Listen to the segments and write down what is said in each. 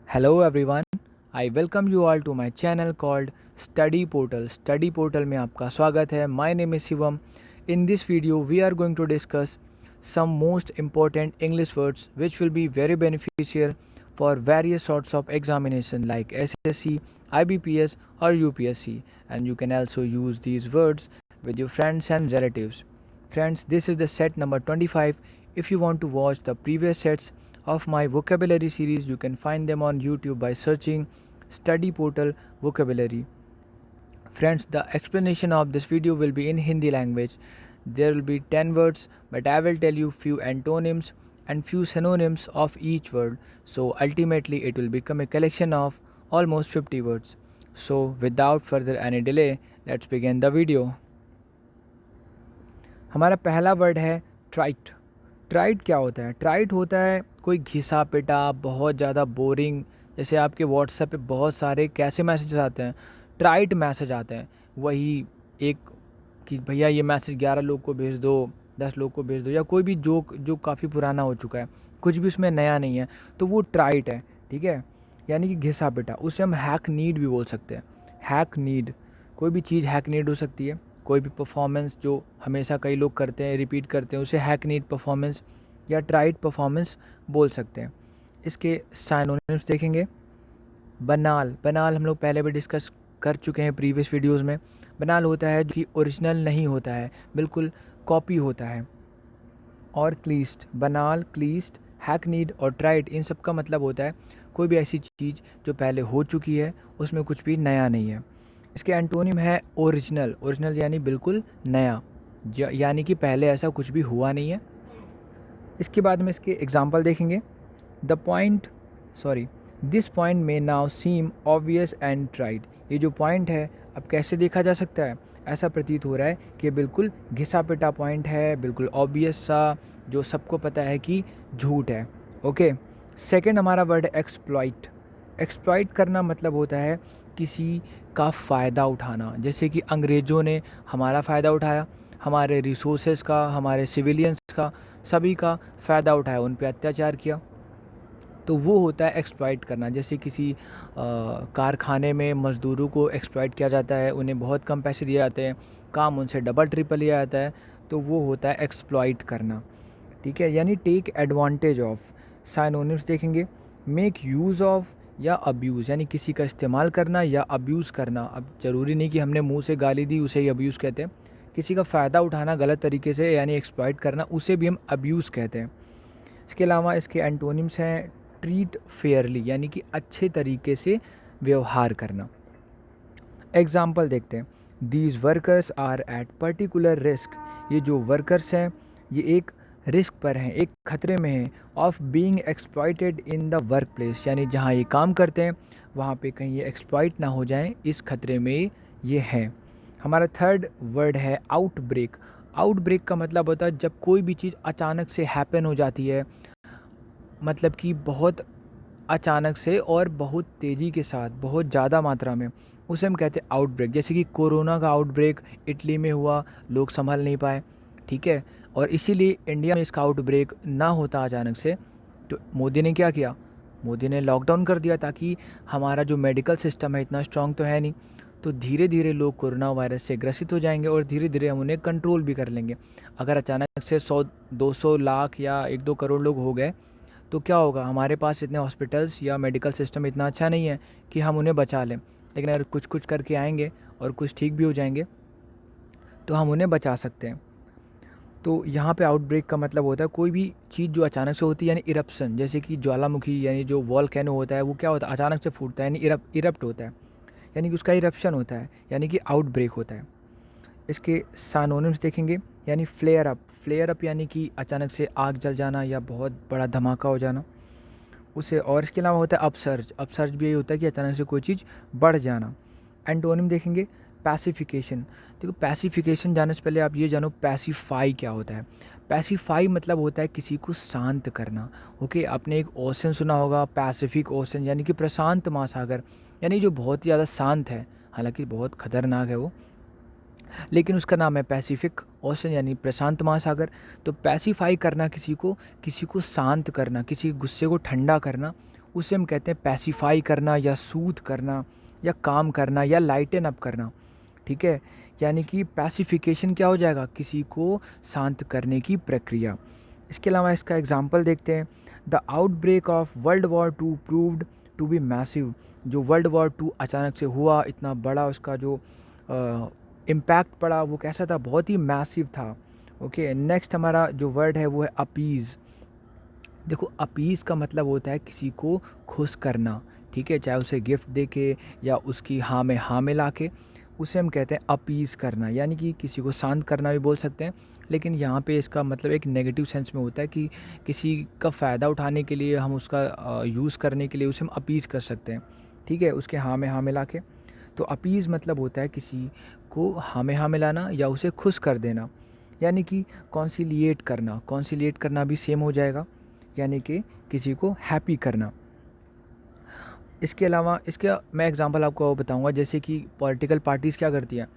Hello everyone, I welcome you all to my channel called Study Portal. Study Portal में आपका स्वागत है. My name is Shivam. In this video, we are going to discuss some most important English words which will be very beneficial for various sorts of examination like SSC, IBPS or UPSC. And you can also use these words with your friends and relatives. Friends, this is the set number 25. If you want to watch the previous sets of my vocabulary series, you can find them on YouTube by searching Study Portal Vocabulary. Friends, the explanation of this video will be in Hindi language. There will be 10 words, but I will tell you few antonyms and few synonyms of each word. So ultimately it will become a collection of almost 50 words. So without further any delay, let's begin the video. हमारा पहला word है ट्राइट. ट्राइट क्या होता है? ट्राइट होता है कोई घिसा पिटा, बहुत ज़्यादा बोरिंग. जैसे आपके व्हाट्सएप पे बहुत सारे कैसे मैसेजेस आते हैं, ट्राइट मैसेज आते हैं. वही एक कि भैया ये मैसेज 11 लोग को भेज दो, 10 लोग को भेज दो, या कोई भी जोक जो काफ़ी पुराना हो चुका है, कुछ भी उसमें नया नहीं है, तो वो ट्राइट है. ठीक है, यानी कि घिसा पिटा. उसे हम हैक नीड भी बोल सकते हैं. हैक नीड, कोई भी चीज़ हैक नीड हो सकती है. कोई भी परफॉर्मेंस जो हमेशा कई लोग करते हैं, रिपीट करते हैं, उसे हैकनीड परफॉर्मेंस या ट्राइड परफॉर्मेंस बोल सकते हैं. इसके साइनोनिम्स देखेंगे. बनाल. बनाल हम लोग पहले भी डिस्कस कर चुके हैं प्रीवियस वीडियोस में. बनाल होता है जो कि ओरिजिनल नहीं होता है, बिल्कुल कॉपी होता है. और क्लीस्ट. बनाल, क्लीस्ट, हैकनीड और ट्राइड, इन सब का मतलब होता है कोई भी ऐसी चीज़ जो पहले हो चुकी है, उसमें कुछ भी नया नहीं है. इसके एंटोनिम है ओरिजिनल. ओरिजिनल यानी बिल्कुल नया, यानी कि पहले ऐसा कुछ भी हुआ नहीं है. इसके बाद में इसके एग्जाम्पल देखेंगे. दिस पॉइंट में now seem obvious and tried. ये जो पॉइंट है अब कैसे देखा जा सकता है? ऐसा प्रतीत हो रहा है कि बिल्कुल घिसा पिटा पॉइंट है, बिल्कुल ऑब्वियस सा, जो सबको पता है कि झूठ है. ओके. सेकेंड हमारा वर्ड है एक्सप्लॉइट. एक्सप्लॉइट करना मतलब होता है किसी का फ़ायदा उठाना. जैसे कि अंग्रेज़ों ने हमारा फ़ायदा उठाया, हमारे रिसोर्सेज का, हमारे सिविलियंस का, सभी का फ़ायदा उठाया, उन पे अत्याचार किया, तो वो होता है एक्सप्लॉइट करना. जैसे किसी कारखाने में मज़दूरों को एक्सप्लॉइट किया जाता है, उन्हें बहुत कम पैसे दिए जाते हैं, काम उनसे डबल ट्रिपल लिया जाता है, तो वो होता है एक्सप्लॉइट करना. ठीक है, यानी टेक एडवांटेज ऑफ. साइनोनिम्स देखेंगे. मेक यूज़ ऑफ या अब्यूज़, यानी किसी का इस्तेमाल करना या अब्यूज़ करना. अब ज़रूरी नहीं कि हमने मुंह से गाली दी उसे ही अब्यूज़ कहते हैं. किसी का फ़ायदा उठाना गलत तरीके से, यानी एक्सप्लॉइट करना, उसे भी हम अब्यूज़ कहते हैं. इसके अलावा इसके एंटोनिम्स हैं ट्रीट फेयरली, यानी कि अच्छे तरीके से व्यवहार करना. एग्ज़ाम्पल देखते हैं. These workers are at particular risk. ये जो वर्कर्स हैं ये एक रिस्क पर हैं, एक खतरे में हैं, of being exploited in the work place, यानी जहाँ ये काम करते हैं वहाँ पे कहीं ये एक्सप्लॉइट ना हो जाएं, इस खतरे में ये हैं. हमारा थर्ड वर्ड है आउटब्रेक. आउटब्रेक का मतलब होता है जब कोई भी चीज़ अचानक से हैपन हो जाती है, मतलब कि बहुत अचानक से और बहुत तेज़ी के साथ, बहुत ज़्यादा मात्रा में, उसे हम कहते हैं आउटब्रेक. जैसे कि कोरोना का आउटब्रेक इटली में हुआ, लोग संभल नहीं पाए. ठीक है, और इसीलिए इंडिया में इसका आउटब्रेक ना होता अचानक से, तो मोदी ने क्या किया? मोदी ने लॉकडाउन कर दिया, ताकि हमारा जो मेडिकल सिस्टम है इतना स्ट्रॉन्ग तो है नहीं, तो धीरे धीरे लोग कोरोना वायरस से ग्रसित हो जाएंगे और धीरे धीरे हम उन्हें कंट्रोल भी कर लेंगे. अगर अचानक से 100-200 लाख या 1-2 करोड़ लोग हो गए तो क्या होगा? हमारे पास इतने हॉस्पिटल्स या मेडिकल सिस्टम इतना अच्छा नहीं है कि हम उन्हें बचा लें. लेकिन अगर कुछ कुछ करके आएंगे और कुछ ठीक भी हो जाएंगे तो हम उन्हें बचा सकते हैं. तो यहाँ पे आउटब्रेक का मतलब होता है कोई भी चीज़ जो अचानक से होती है, यानी इरप्शन. जैसे कि ज्वालामुखी, यानी जो वॉल्केनो होता है, वो क्या होता है? अचानक से फूटता है, यानी इरप्ट होता है, यानी कि उसका इरप्शन होता है, यानी कि आउटब्रेक होता है. इसके साइनोनिम्स देखेंगे. यानी फ्लेयर अप. फ्लेयर अप यानी कि अचानक से आग जल जाना या बहुत बड़ा धमाका हो जाना उसे. और इसके अलावा होता है अपसर्ज. अपसर्ज भी यही होता है कि अचानक से कोई चीज़ बढ़ जाना. एंटोनिम देखेंगे. पैसिफिकेशन. देखो, पैसिफिकेशन जानने से पहले आप ये जानो पैसिफाई क्या होता है. पैसिफाई मतलब होता है किसी को शांत करना. ओके, आपने एक ओशन सुना होगा, पैसिफिक ओशन, यानी कि प्रशांत महासागर, यानी जो बहुत ही ज़्यादा शांत है, हालांकि बहुत खतरनाक है वो, लेकिन उसका नाम है पैसिफिक ओशन, यानी प्रशांत महासागर. तो पैसिफाई करना, किसी को शांत करना, किसी गुस्से को ठंडा करना, उसे हम कहते हैं पैसिफाई करना या सूथ करना या काम करना या लाइटन अप करना, ठीक है। यानी कि पैसिफिकेशन क्या हो जाएगा, किसी को शांत करने की प्रक्रिया। इसके अलावा इसका एग्जांपल देखते हैं। The outbreak of world war two proved to be massive. जो वर्ल्ड वॉर टू अचानक से हुआ, इतना बड़ा उसका जो इम्पैक्ट पड़ा वो कैसा था, बहुत ही मैसिव था। ओके, नेक्स्ट हमारा जो वर्ड है वो है अपीज़। देखो अपीज़ का मतलब होता है किसी को खुश करना, ठीक है, चाहे उसे गिफ्ट दे के या उसकी हाँ में हाँ मिला के, उसे हम कहते हैं अपीज़ करना, यानी कि किसी को शांत करना भी बोल सकते हैं। लेकिन यहाँ पे इसका मतलब एक नेगेटिव सेंस में होता है कि किसी का फ़ायदा उठाने के लिए हम उसका यूज़ करने के लिए उसे हम अपीज़ कर सकते हैं, ठीक है, उसके हाँ में हाँ मिला के। तो अपीज़ मतलब होता है किसी को हाँ में हाँ मिलाना या उसे खुश कर देना, यानी कि कॉन्सिलिएट करना। कॉन्सिलिएट करना भी सेम हो जाएगा, यानी कि किसी को हैप्पी करना। इसके अलावा इसका मैं एग्जांपल आपको बताऊंगा, जैसे कि पॉलिटिकल पार्टीज़ क्या करती हैं,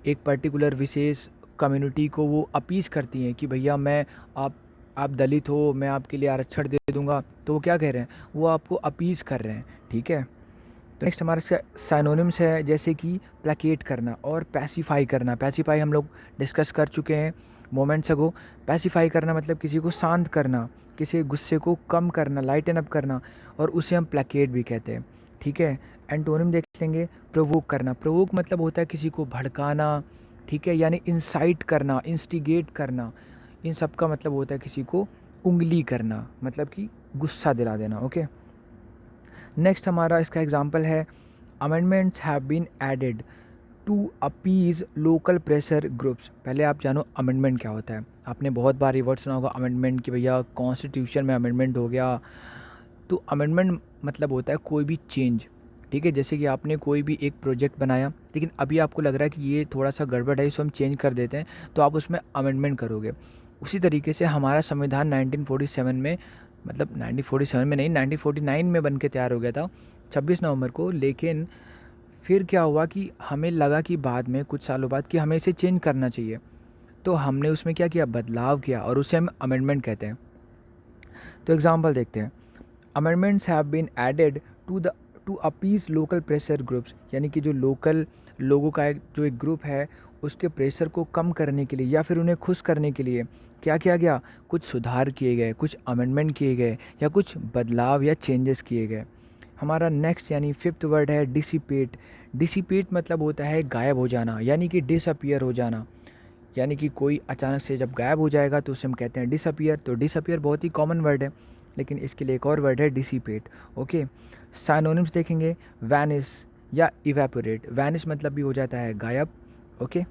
एक पर्टिकुलर विशेष कम्युनिटी को वो अपीज़ करती हैं कि भैया मैं आप दलित हो, मैं आपके लिए आरक्षण दे दूंगा। तो वो क्या कह रहे हैं, वो आपको अपीज़ कर रहे हैं, ठीक है। तो नेक्स्ट हमारे साइनोनिम्स है, जैसे कि प्लेकेट करना और पैसिफाई करना। पैसिफाई हम लोग डिस्कस कर चुके हैं मोमेंट्स अगो। पैसिफाई करना मतलब किसी को शांत करना, किसी गुस्से को कम करना, लाइटन अप करना, और उसे हम प्लेकेट भी कहते हैं, ठीक है। एंटोनिम देख लेंगे, प्रोवोक करना। प्रोवोक मतलब होता है किसी को भड़काना, ठीक है, यानी इंसाइट करना, इंस्टिगेट करना। इन सब का मतलब होता है किसी को उंगली करना, मतलब कि गुस्सा दिला देना। ओके, नेक्स्ट हमारा इसका एग्जांपल है, amendments have been added to appease local pressure groups. पहले आप जानो अमेंडमेंट क्या होता है। आपने बहुत बार ये वर्ड सुना होगा अमेंडमेंट, कि भैया कॉन्स्टिट्यूशन में अमेंडमेंट हो गया। तो अमेंडमेंट मतलब होता है कोई भी चेंज, ठीक है। जैसे कि आपने कोई भी एक प्रोजेक्ट बनाया, लेकिन अभी आपको लग रहा है कि ये थोड़ा सा गड़बड़ है, इसको हम चेंज कर देते हैं, तो आप उसमें अमेंडमेंट करोगे। उसी तरीके से हमारा संविधान 1947 में, मतलब 1947 में नहीं, 1949 में बन के तैयार हो गया था 26 नवंबर को। लेकिन फिर क्या हुआ कि हमें लगा कि बाद में कुछ सालों बाद कि हमें इसे चेंज करना चाहिए, तो हमने उसमें क्या किया, बदलाव किया, और उसे हम अमेंडमेंट कहते हैं। तो एग्जांपल देखते हैं, amendments have been added to appease local pressure groups, यानी कि जो लोकल लोगों का एक ग्रुप है, उसके प्रेशर को कम करने के लिए या फिर उन्हें खुश करने के लिए क्या किया गया, कुछ सुधार किए गए, कुछ अमेंडमेंट किए गए, या कुछ बदलाव या चेंजेस किए गए। हमारा नेक्स्ट यानी फिफ्थ वर्ड है डिसिपेट। डिसिपेट मतलब होता है गायब हो जाना, यानी कि डिसअपियर हो जाना, यानी कि कोई अचानक से जब गायब हो जाएगा तो उसे हम कहते हैं डिसअपियर। तो डिसअपियर बहुत ही कॉमन वर्ड है, लेकिन इसके लिए एक और वर्ड है डिसिपेट। ओके, साइनोनिम्स देखेंगे, वैनिश या इवेपोरेट। वैनिश मतलब भी हो जाता है गायब। ओके,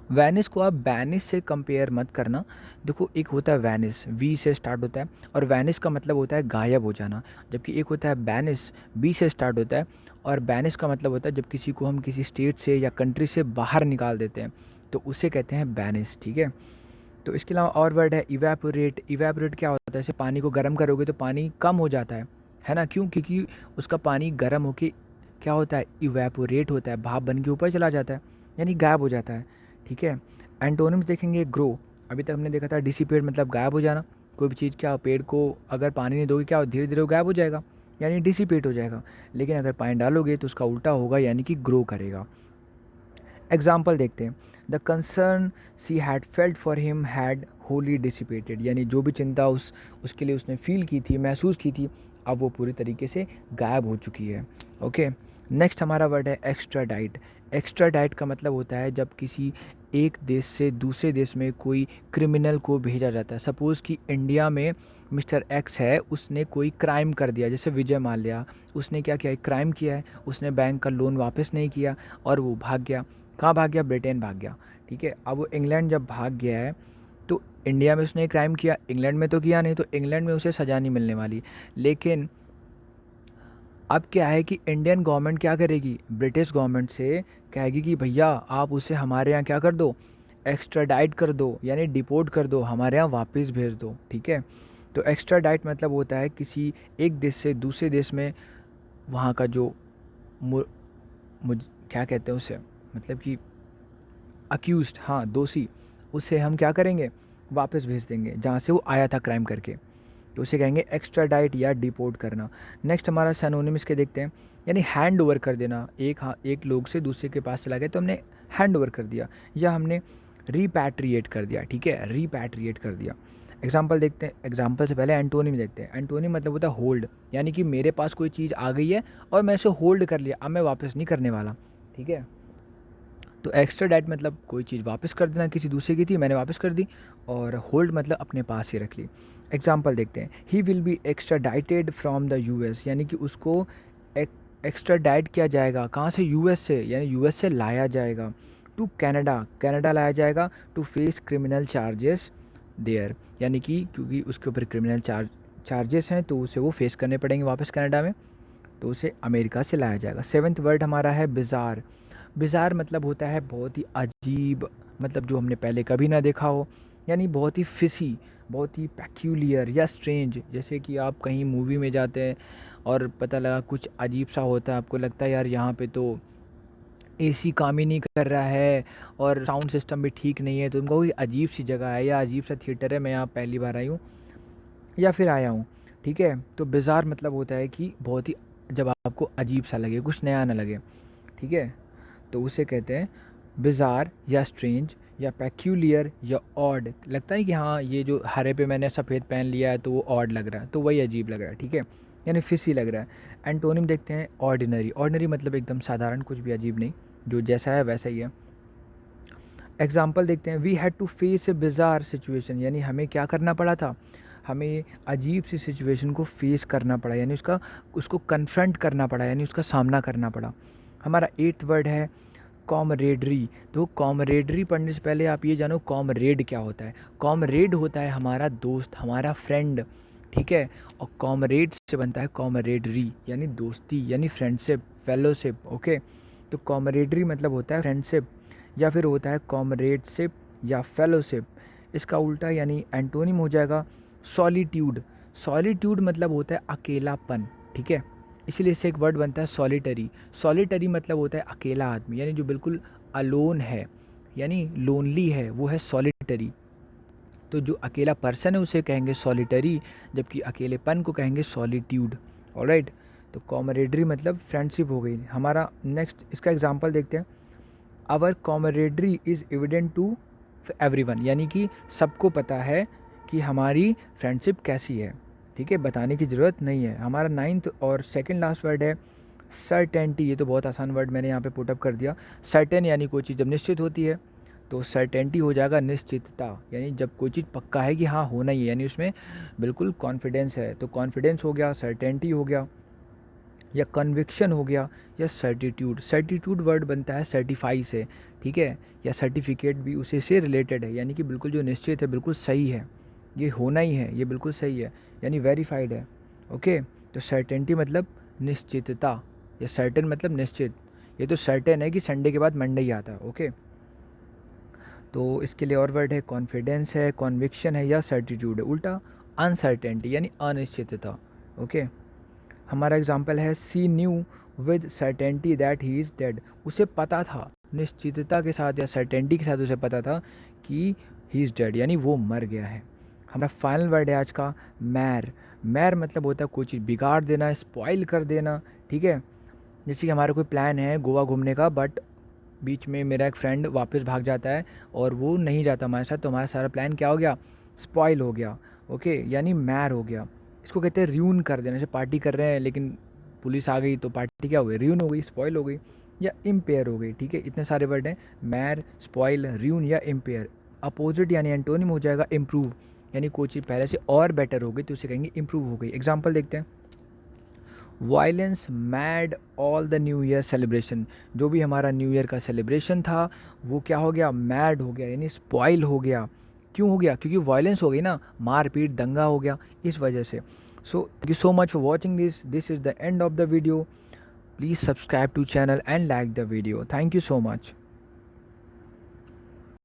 वैनिश को आप बैनिश से कंपेयर मत करना। देखो, एक होता है वैनिश, वी से स्टार्ट होता है, और वैनिश का मतलब होता है गायब हो जाना, जबकि एक होता है बैनिश, बी से स्टार्ट होता है, और बैनिश का मतलब होता है जब किसी को हम किसी स्टेट से या कंट्री से बाहर निकाल देते हैं, तो उसे कहते हैं बैनिश, ठीक है। तो इसके अलावा और वर्ड है इवेपोरेट। इवेपोरेट क्या होता है, जैसे पानी को गर्म करोगे तो पानी कम हो जाता है ना, क्यों, क्योंकि उसका पानी गर्म होके क्या होता है, इवेपोरेट होता है, भाप बन के ऊपर चला जाता है, यानी गायब हो जाता है, ठीक है। एंटोनिम्स देखेंगे, ग्रो। अभी तक हमने देखा था डिसिपेट मतलब गायब हो जाना, कोई भी चीज़, क्या पेड़ को अगर पानी नहीं दोगे क्या धीरे धीरे वो गायब हो जाएगा, यानी डिसिपेट हो जाएगा। लेकिन अगर पानी डालोगे तो उसका उल्टा होगा, यानी कि ग्रो करेगा। एग्जाम्पल देखते हैं, the concern she had felt for him had Holi dissipated, यानी जो भी चिंता उसके लिए उसने फील की थी, महसूस की थी, अब वो पूरी तरीके से गायब हो चुकी है। ओके, नेक्स्ट हमारा वर्ड है एक्स्ट्राडाइट। एक्स्ट्राडाइट का मतलब होता है जब किसी एक देश से दूसरे देश में कोई क्रिमिनल को भेजा जाता है। सपोज़ कि इंडिया में मिस्टर एक्स है, उसने कोई क्राइम कर दिया, जैसे विजय माल्या, उसने क्या किया, एक क्राइम किया है, उसने बैंक का लोन वापस नहीं किया और वो भाग गया। कहाँ भाग गया, ब्रिटेन भाग गया, ठीक है। अब वो इंग्लैंड जब भाग गया है, तो इंडिया में उसने क्राइम किया, इंग्लैंड में तो किया नहीं, तो इंग्लैंड में उसे सज़ा नहीं मिलने वाली। लेकिन अब क्या है कि इंडियन गवर्नमेंट क्या करेगी, ब्रिटिश गवर्नमेंट से कहेगी कि भैया आप उसे हमारे यहाँ क्या कर दो, एक्स्ट्राडाइट कर दो, यानी डिपोर्ट कर दो, हमारे यहाँ वापस भेज दो, ठीक है। तो एक्स्ट्राडाइट मतलब होता है किसी एक देश से दूसरे देश में वहाँ का जो मु, मुझ क्या कहते हैं उसे, मतलब कि अक्यूज्ड, हाँ दोषी, उसे हम क्या करेंगे, वापस भेज देंगे जहाँ से वो आया था क्राइम करके, तो उसे कहेंगे एक्स्ट्राडाइट या डिपोर्ट करना। नेक्स्ट हमारा सिनोनिम्स के देखते हैं, यानी हैंड ओवर कर देना, एक लोग से दूसरे के पास चला गया तो हमने हैंड ओवर कर दिया, या हमने रिपैट्रिएट कर दिया, ठीक है, रिपैट्रिएट कर दिया। एग्जाम्पल देखते हैं, एग्जाम्पल से पहले एंटोनिम देखते हैं। एंटोनिम मतलब होता है होल्ड, यानी कि मेरे पास कोई चीज़ आ गई है और मैं इसे होल्ड कर लिया, अब मैं वापस नहीं करने वाला, ठीक है। तो एक्स्ट्राडाइट मतलब कोई चीज़ वापस कर देना, किसी दूसरे की थी मैंने वापस कर दी, और होल्ड मतलब अपने पास ही रख ली। एग्जाम्पल देखते हैं, he will be extradited from the US, यानी कि उसको एक्स्ट्राडाइट किया जाएगा, कहाँ से, यूएस से, यानी यूएस से लाया जाएगा। टू कनाडा, कनाडा लाया जाएगा, to face criminal charges there, यानी कि क्योंकि उसके ऊपर क्रिमिनल चार्जेस हैं तो उसे वो फेस करने पड़ेंगे वापस कनाडा में, तो उसे अमेरिका से लाया जाएगा। सेवन्थ वर्ड हमारा है बिज़ार। बिज़ार मतलब होता है बहुत ही अजीब, मतलब जो हमने पहले कभी ना देखा हो, यानी बहुत ही फिसी, बहुत ही पैक्यूलियर या स्ट्रेंज। जैसे कि आप कहीं मूवी में जाते हैं और पता लगा कुछ अजीब सा होता है, आपको लगता है यार यहाँ पे तो एसी काम ही नहीं कर रहा है और साउंड सिस्टम भी ठीक नहीं है, तो तुमको कोई अजीब सी जगह है या अजीब सा थिएटर है, मैं यहाँ पहली बार आई हूँ या फिर आया हूँ, ठीक है। तो बिज़ार मतलब होता है कि बहुत ही, जब आपको अजीब सा लगे, कुछ नया ना लगे, ठीक है, तो उसे कहते हैं बिज़ार या स्ट्रेंज या पैक्यूलियर या ऑड। लगता है कि हाँ ये जो हरे पे मैंने सफ़ेद पहन लिया है तो वो ऑड लग रहा है, तो वही अजीब लग रहा है, ठीक है, यानी फिसी लग रहा है। एंटोनिम देखते हैं ऑर्डिनरी। ऑर्डिनरी मतलब एकदम साधारण, कुछ भी अजीब नहीं, जो जैसा है वैसा ही है। एग्जाम्पल देखते हैं, we had to face a bizarre situation, यानी हमें क्या करना पड़ा था, हमें अजीब सी सिचुएशन को फेस करना पड़ा, यानी उसको कन्फ्रंट करना पड़ा, यानी उसका सामना करना पड़ा। हमारा 8th वर्ड है कॉमरेडरी। तो कॉमरेडरी पढ़ने से पहले आप ये जानो कॉमरेड क्या होता है। कॉमरेड होता है हमारा दोस्त, हमारा फ्रेंड, ठीक है, और कॉमरेड से बनता है कॉमरेडरी, यानी दोस्ती, यानी फ्रेंडशिप, फेलोशिप, ओके। तो कॉमरेडरी मतलब होता है फ्रेंडशिप, या फिर होता है कॉमरेडशिप या फेलोशिप। इसका उल्टा यानी एंटोनिम हो जाएगा सॉलिट्यूड। सॉलिट्यूड मतलब होता है अकेलापन, ठीक है, इसीलिए इससे एक वर्ड बनता है सॉलिटरी। सॉलिटरी मतलब होता है अकेला आदमी, यानी जो बिल्कुल अलोन है, यानी लोनली है, वो है सॉलिटरी। तो जो अकेला पर्सन है उसे कहेंगे सॉलिटरी, जबकि अकेलेपन को कहेंगे सॉलिट्यूड। ऑलराइट, तो कॉमरेडरी मतलब फ्रेंडशिप हो गई। हमारा नेक्स्ट इसका एग्जांपल देखते हैं, our camaraderie is evident to everyone, यानी कि सबको पता है कि हमारी फ्रेंडशिप कैसी है, ठीक है, बताने की ज़रूरत नहीं है। हमारा 9th और सेकंड लास्ट वर्ड है सर्टेनिटी। ये तो बहुत आसान वर्ड मैंने यहाँ पे पुटअप कर दिया। सर्टेन यानी कोई चीज़ जब निश्चित होती है, तो सर्टेनिटी हो जाएगा निश्चितता, यानी जब कोई चीज़ पक्का है कि हाँ होना ही है, यानी उसमें बिल्कुल कॉन्फिडेंस है, तो कॉन्फिडेंस हो गया, सर्टेनिटी हो गया, या कन्विक्शन हो गया, या सर्टिट्यूड। सर्टिट्यूड वर्ड बनता है सर्टिफाई से, ठीक है, या सर्टिफिकेट भी उसी से रिलेटेड है, यानी कि बिल्कुल जो निश्चित है, बिल्कुल सही है, ये होना ही है, ये बिल्कुल सही है, यानी वेरीफाइड है, ओके। तो सर्टेनिटी मतलब निश्चितता, या सर्टेन मतलब निश्चित। ये तो सर्टेन है कि संडे के बाद मंडे ही आता है, ओके। तो इसके लिए और वर्ड है कॉन्फिडेंस है, कॉन्विक्शन है, या सर्टिट्यूड है। उल्टा अनसर्टेनिटी यानी अनिश्चितता, ओके। हमारा एग्जाम्पल है she knew with certainty that he is dead. उसे पता था, निश्चितता के साथ या सर्टेनिटी के साथ उसे पता था कि ही इज़ डेड, यानी वो मर गया है। हमारा फाइनल वर्ड है आज का मैर। मैर मतलब होता है कोई चीज़ बिगाड़ देना, स्पॉइल कर देना, ठीक है। जैसे कि हमारा कोई प्लान है गोवा घूमने का, बट बीच में मेरा एक फ्रेंड वापस भाग जाता है और वो नहीं जाता हमारे साथ, तो हमारा सारा प्लान क्या हो गया, स्पॉइल हो गया, ओके, यानी मैर हो गया। इसको कहते हैं र्यून कर देना। जैसे पार्टी कर रहे हैं लेकिन पुलिस आ गई तो पार्टी क्या हो गई, र्यून हो गई, स्पॉइल हो गई, या इम्पेयर हो गई, ठीक है। इतने सारे वर्ड हैं, मैर, स्पॉइल, र्यून या इम्पेयर। अपोजिट यानी एंटोनिम हो जाएगा इम्प्रूव, यानी कोई चीज़ पहले से और बेटर हो गई तो उसे कहेंगे इम्प्रूव हो गई। एग्जाम्पल देखते हैं, violence mad all the new year celebration. जो भी हमारा न्यू ईयर का सेलिब्रेशन था वो क्या हो गया, मैड हो गया, यानी स्पॉइल हो गया। क्यों हो गया, क्योंकि वायलेंस हो गई ना, मारपीट दंगा हो गया, इस वजह से। So thank you so much for watching this is the end of the video. Please subscribe to channel and like the video. Thank you so much.